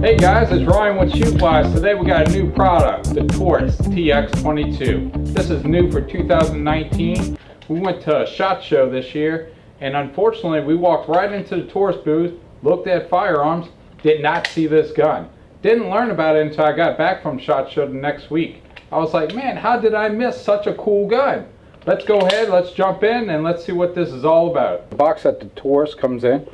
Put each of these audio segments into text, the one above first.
Hey guys, it's Ryan with Shootwise. Today we got a new product, the Taurus TX22. This is new for 2019. We went to a SHOT Show this year, and unfortunately we walked right into the Taurus booth, looked at firearms, did not see this gun. Didn't learn about it until I got back from SHOT Show the next week. I was like, man, how did I miss such a cool gun? Let's go ahead, let's jump in, and let's see what this is all about. The box that the Taurus comes in,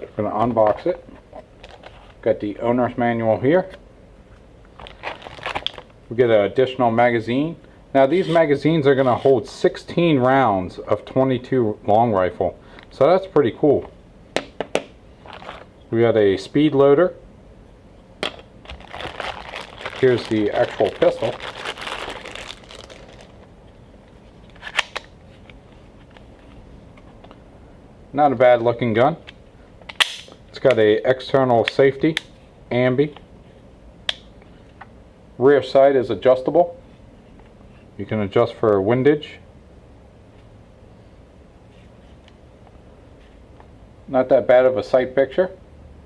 I'm going to unbox it. Got the owner's manual here. We get an additional magazine. Now these magazines are going to hold 16 rounds of 22 long rifle, so that's pretty cool. We got a speed loader. Here's the actual pistol. Not a bad looking gun. It's got a external safety, ambi. Rear sight is adjustable. You can adjust for windage. Not that bad of a sight picture.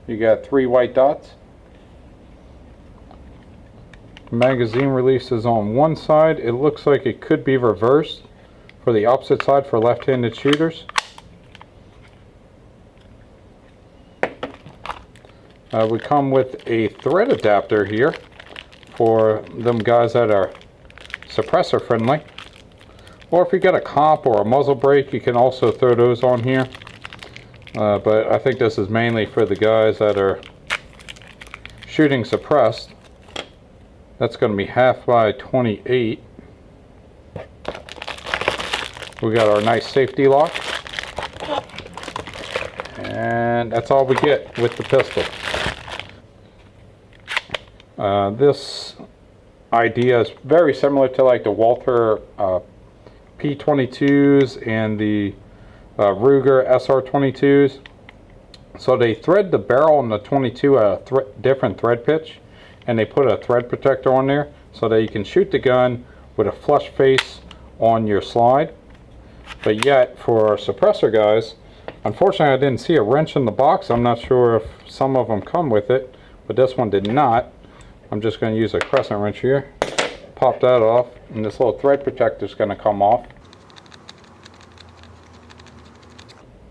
You got 3 white dots. Magazine release is on one side. It looks like it could be reversed for the opposite side for left-handed shooters. We come with a thread adapter here for them guys that are suppressor friendly, or if you got a comp or a muzzle brake, you can also throw those on here, but I think this is mainly for the guys that are shooting suppressed. That's going to be 1/2 by 28. We got our nice safety lock, and that's all we get with the pistol. This idea is very similar to like the Walther P22s and the Ruger SR22s. So they thread the barrel on the 22 at a different thread pitch, and they put a thread protector on there so that you can shoot the gun with a flush face on your slide. But yet for our suppressor guys, unfortunately I didn't see a wrench in the box. I'm not sure if some of them come with it, but this one did not. I'm just going to use a crescent wrench here, pop that off, and this little thread protector is going to come off.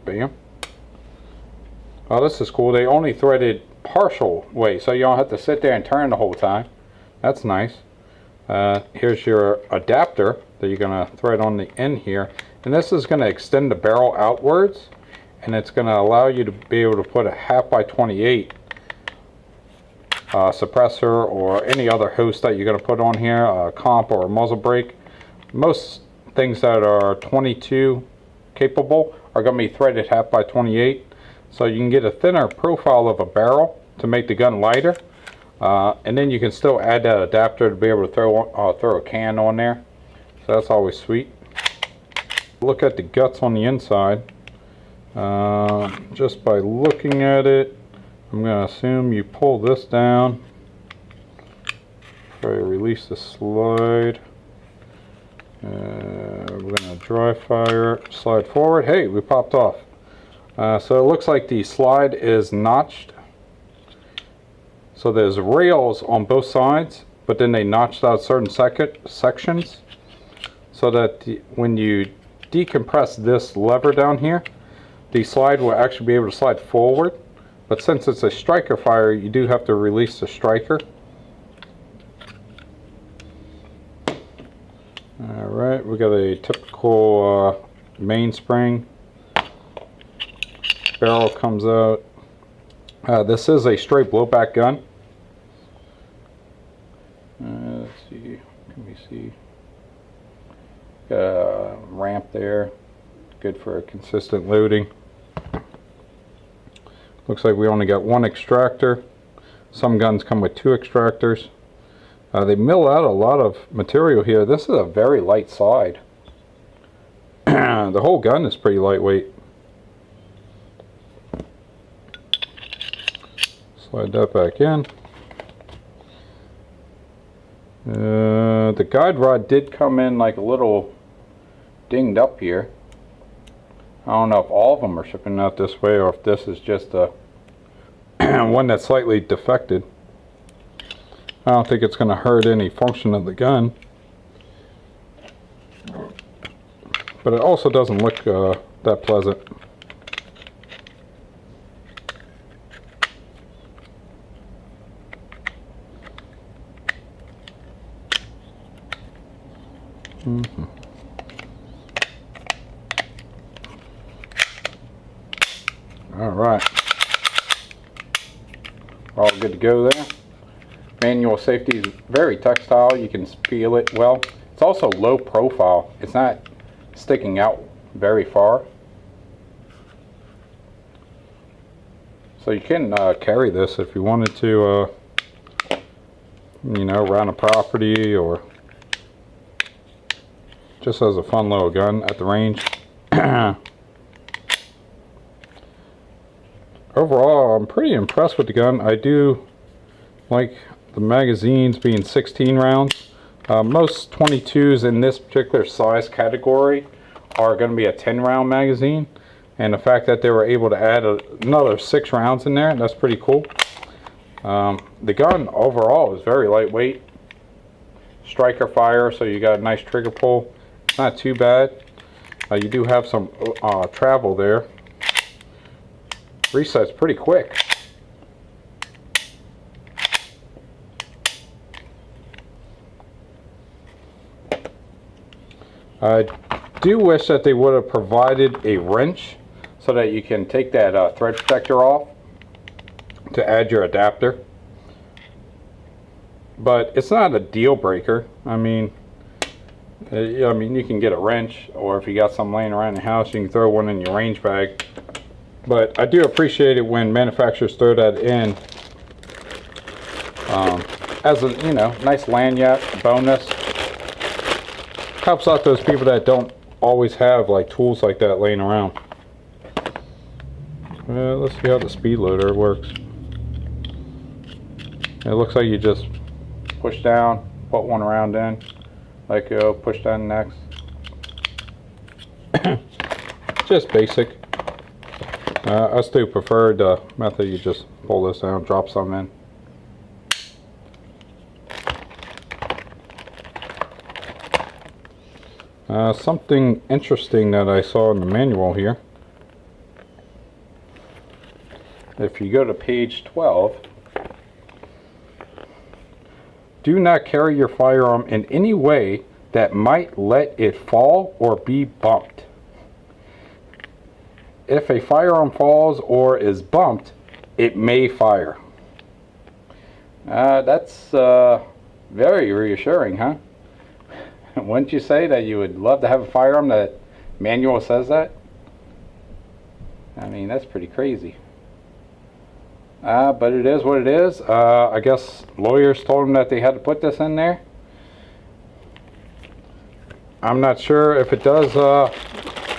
Bam. Oh, this is cool. They only threaded partial way, so you don't have to sit there and turn the whole time. That's nice. Here's your adapter that you're going to thread on the end here, and this is going to extend the barrel outwards, and it's going to allow you to be able to put a 1/2 by 28 suppressor or any other host that you're going to put on here, a comp or a muzzle brake. Most things that are 22 capable are going to be threaded 1/2 by 28, so you can get a thinner profile of a barrel to make the gun lighter, and then you can still add that adapter to be able to throw a can on there, so that's always sweet. Look at the guts on the inside. Just by looking at it, I'm going to assume you pull this down, try to release the slide. We're going to dry fire, slide forward. Hey, we popped off. So it looks like the slide is notched. So there's rails on both sides, but then they notched out certain sections so that when you decompress this lever down here, the slide will actually be able to slide forward. But since it's a striker fire, you do have to release the striker. Alright, we got a typical mainspring. Barrel comes out. This is a straight blowback gun. Let's see, can we see? Got a ramp there, good for a consistent loading. Looks like we only got 1 extractor. Some guns come with 2 extractors. They mill out a lot of material here. This is a very light slide. The whole gun is pretty lightweight. Slide that back in. The guide rod did come in like a little dinged up here. I don't know if all of them are shipping out this way or if this is just a one that's slightly defected. I don't think it's going to hurt any function of the gun, but it also doesn't look that pleasant. All right, all good to go there. Manual safety is very textile. You can feel it well. It's also low profile. It's not sticking out very far. So you can carry this if you wanted to, you know, around a property or just as a fun little gun at the range. Overall, I'm pretty impressed with the gun. I do like the magazines being 16 rounds. Most 22s in this particular size category are going to be a 10 round magazine, and the fact that they were able to add another 6 rounds in there, that's pretty cool. The gun overall is very lightweight, striker fire, so you got a nice trigger pull. It's not too bad. You do have some travel there. Resets pretty quick. I do wish that they would have provided a wrench so that you can take that thread protector off to add your adapter. But it's not a deal breaker. I mean, you can get a wrench, or if you got some laying around the house, you can throw one in your range bag. But I do appreciate it when manufacturers throw that in as a, you know, nice lanyard bonus. Helps out those people that don't always have like tools like that laying around. Let's see how the speed loader works. It looks like you just push down, put one around in, like push down next. Just basic. I still prefer the method you just pull this down, drop some in. Something interesting that I saw in the manual here. If you go to page 12, do not carry your firearm in any way that might let it fall or be bumped. If a firearm falls or is bumped, it may fire. That's very reassuring, huh? Wouldn't you say that you would love to have a firearm that manual says that? I mean, that's pretty crazy. But it is what it is. I guess lawyers told them that they had to put this in there. I'm not sure if it does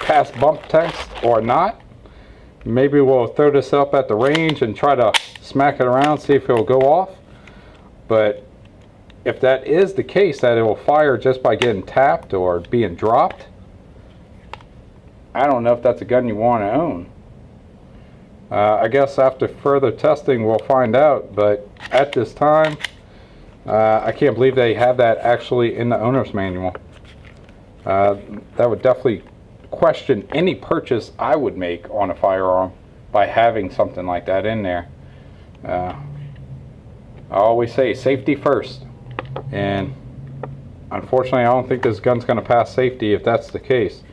pass bump test or not. Maybe we'll throw this up at the range and try to smack it around, see if it'll go off. But if that is the case, that it will fire just by getting tapped or being dropped, I don't know if that's a gun you want to own. I guess after further testing we'll find out, but at this time I can't believe they have that actually in the owner's manual. That would definitely question any purchase I would make on a firearm by having something like that in there. I always say safety first, and unfortunately I don't think this gun's going to pass safety if that's the case.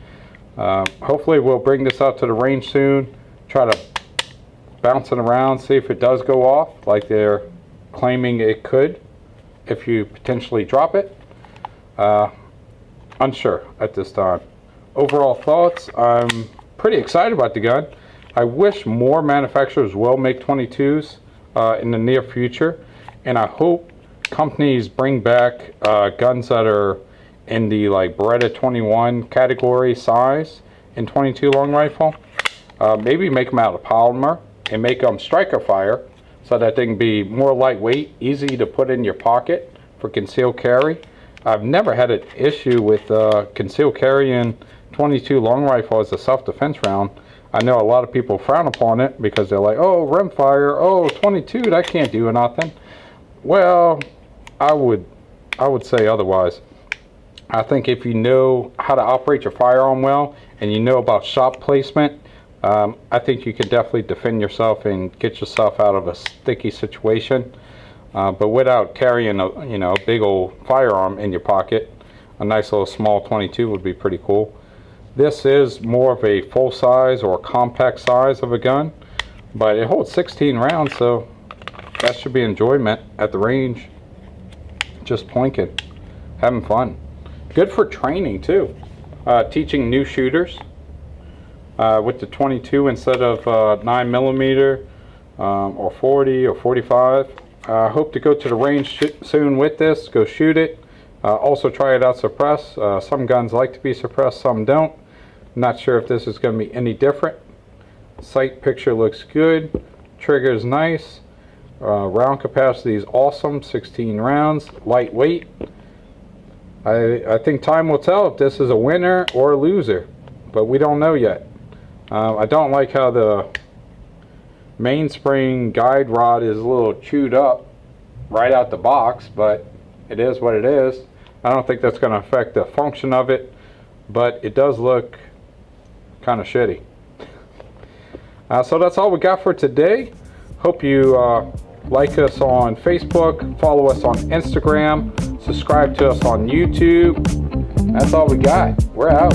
Hopefully we'll bring this out to the range soon, try to bounce it around, see if it does go off like they're claiming it could if you potentially drop it. Unsure at this time. Overall thoughts, I'm pretty excited about the gun. I wish more manufacturers will make 22s in the near future, and I hope companies bring back guns that are in the like Beretta 21 category size in 22 long rifle. Maybe make them out of polymer and make them striker fire so that they can be more lightweight, easy to put in your pocket for concealed carry. I've never had an issue with concealed carry in 22 long rifle as a self-defense round. I know a lot of people frown upon it because they're like, oh, rimfire, oh, 22, that can't do nothing. Well, I would say otherwise. I think if you know how to operate your firearm well and you know about shot placement, I think you can definitely defend yourself and get yourself out of a sticky situation. But without carrying a big old firearm in your pocket, a nice little small 22 would be pretty cool. This is more of a full size or compact size of a gun, but it holds 16 rounds, so that should be enjoyment at the range. Just plinking, having fun. Good for training too. Teaching new shooters with the 22 instead of 9mm or 40 or 45. I hope to go to the range soon with this, go shoot it. Also try it out suppressed. Some guns like to be suppressed, some don't. Not sure if this is going to be any different. Sight picture looks good. Trigger is nice. Round capacity is awesome, 16 rounds, lightweight. I think time will tell if this is a winner or a loser, but we don't know yet. I don't like how the mainspring guide rod is a little chewed up right out the box, but it is what it is. I don't think that's going to affect the function of it, but it does look kind of shitty. So that's all we got for today. Hope you like us on Facebook, follow us on Instagram, subscribe to us on YouTube. That's all we got. We're out.